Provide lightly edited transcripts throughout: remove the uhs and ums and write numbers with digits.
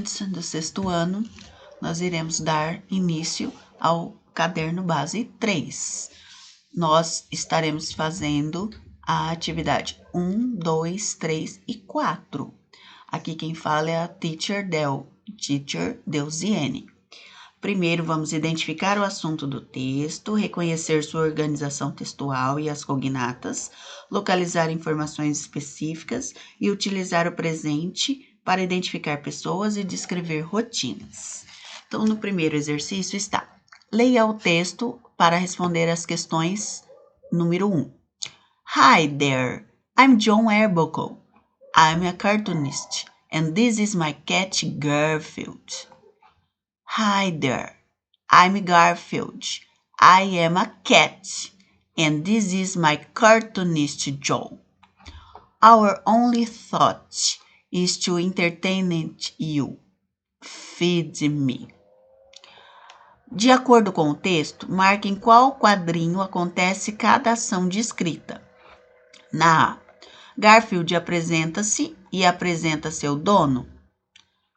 Kids do 6º ano, nós iremos dar início ao caderno base 3. Nós estaremos fazendo a atividade 1, 2, 3 e 4. Aqui quem fala é a Teacher Deusiene. Primeiro, vamos identificar o assunto do texto, reconhecer sua organização textual e as cognatas, localizar informações específicas e utilizar o presente para identificar pessoas e descrever rotinas. Então, no primeiro exercício está: leia o texto para responder às questões número 1. Hi there, I'm John Arbuckle. I'm a cartoonist, and this is my cat Garfield. Hi there, I'm Garfield. I am a cat, and this is my cartoonist Joe. Our only thought is to entertain you. Feed me. De acordo com o texto, marque em qual quadrinho acontece cada ação descrita. Na A, Garfield apresenta-se e apresenta seu dono.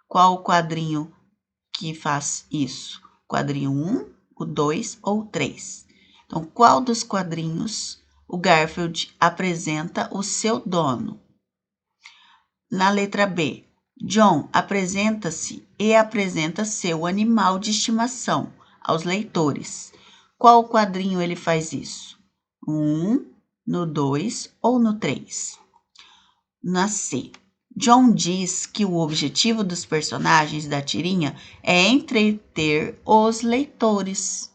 Qual o quadrinho que faz isso? Quadrinho 1, o 2 ou o 3? Então, qual dos quadrinhos o Garfield apresenta o seu dono? Na letra B, John apresenta-se e apresenta seu animal de estimação aos leitores. Qual quadrinho ele faz isso? No 1, no 2 ou no 3? Na C, John diz que o objetivo dos personagens da tirinha é entreter os leitores.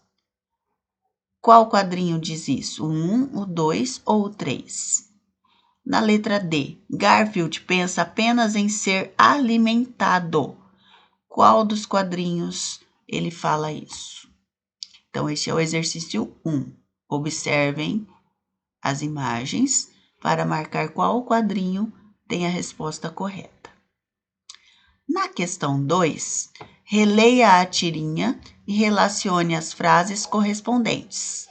Qual quadrinho diz isso? O 1, o 2 ou o 3? Na letra D, Garfield pensa apenas em ser alimentado. Qual dos quadrinhos ele fala isso? Então, esse é o exercício 1. Observem as imagens para marcar qual quadrinho tem a resposta correta. Na questão 2, releia a tirinha e relacione as frases correspondentes.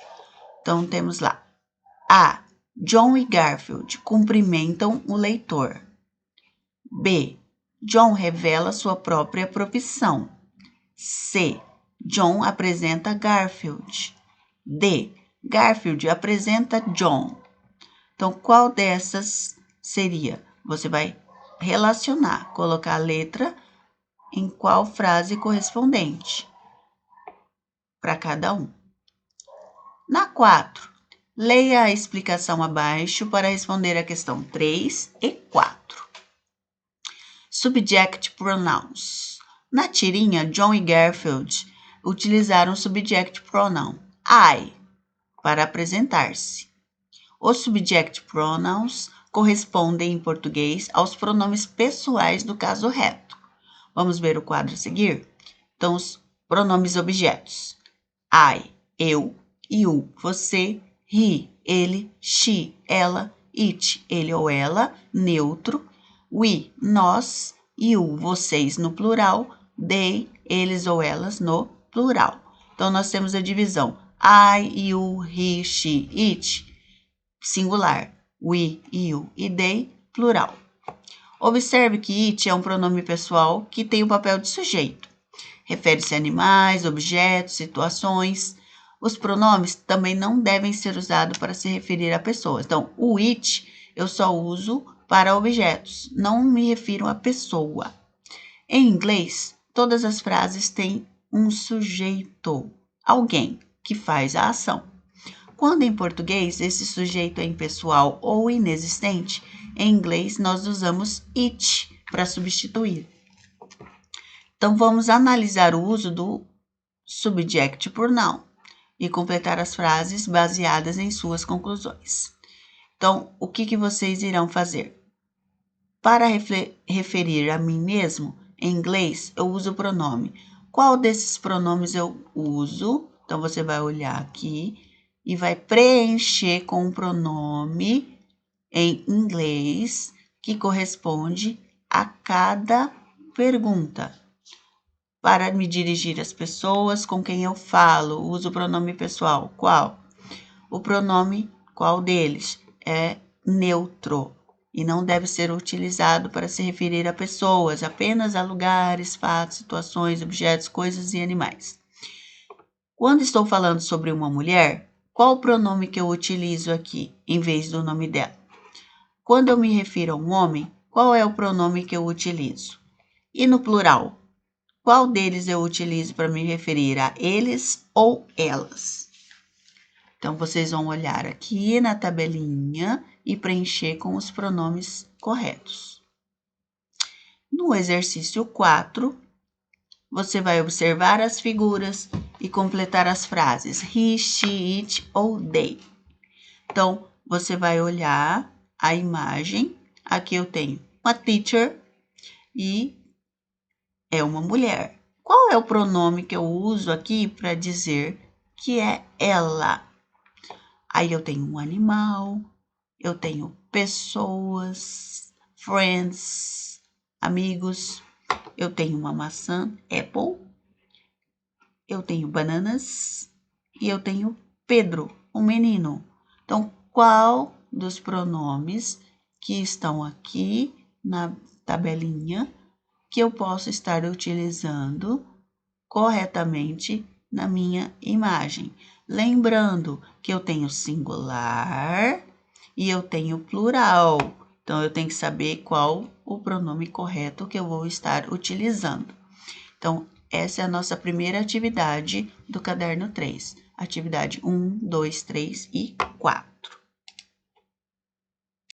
Então, temos lá: A. John e Garfield cumprimentam o leitor. B. John revela sua própria profissão. C. John apresenta Garfield. D. Garfield apresenta John. Então, qual dessas seria? Você vai relacionar, colocar a letra em qual frase correspondente para cada um. Na 4, leia a explicação abaixo para responder a questão 3 e 4. Subject pronouns. Na tirinha, John e Garfield utilizaram o subject pronoun I para apresentar-se. Os subject pronouns correspondem em português aos pronomes pessoais do caso reto. Vamos ver o quadro a seguir? Então, os pronomes objetos: I, eu, you, você, he, ele, she, ela, it, ele ou ela, neutro, we, nós, you, vocês no plural, they, eles ou elas no plural. Então, nós temos a divisão I, you, he, she, it, singular, we, you e they, plural. Observe que it é um pronome pessoal que tem o papel de sujeito. Refere-se a animais, objetos, situações. Os pronomes também não devem ser usados para se referir a pessoas. Então, o it eu só uso para objetos, não me refiro a pessoa. Em inglês, todas as frases têm um sujeito, alguém que faz a ação. Quando em português esse sujeito é impessoal ou inexistente, em inglês nós usamos it para substituir. Então, vamos analisar o uso do subject pronoun e completar as frases baseadas em suas conclusões. Então, o que vocês irão fazer? Para referir a mim mesmo, em inglês, eu uso o pronome. Qual desses pronomes eu uso? Então, você vai olhar aqui e vai preencher com um pronome em inglês que corresponde a cada pergunta. Para me dirigir às pessoas com quem eu falo, uso o pronome pessoal. Qual? O pronome, qual deles? É neutro. e não deve ser utilizado para se referir a pessoas, apenas a lugares, fatos, situações, objetos, coisas e animais. Quando estou falando sobre uma mulher, qual o pronome que eu utilizo aqui, em vez do nome dela? Quando eu me refiro a um homem, qual é o pronome que eu utilizo? E no plural, qual deles eu utilizo para me referir a eles ou elas? Então, vocês vão olhar aqui na tabelinha e preencher com os pronomes corretos. No exercício 4, você vai observar as figuras e completar as frases he, she, it ou they. Então, você vai olhar a imagem. Aqui eu tenho uma teacher e é uma mulher. Qual é o pronome que eu uso aqui para dizer que é ela? Aí eu tenho um animal, eu tenho pessoas, friends, amigos, eu tenho uma maçã, apple, eu tenho bananas e eu tenho Pedro, um menino. Então, qual dos pronomes que estão aqui na tabelinha que eu posso estar utilizando corretamente na minha imagem? Lembrando que eu tenho singular e eu tenho plural. Então, eu tenho que saber qual o pronome correto que eu vou estar utilizando. Então, essa é a nossa primeira atividade do caderno 3. Atividade 1, 2, 3 e 4.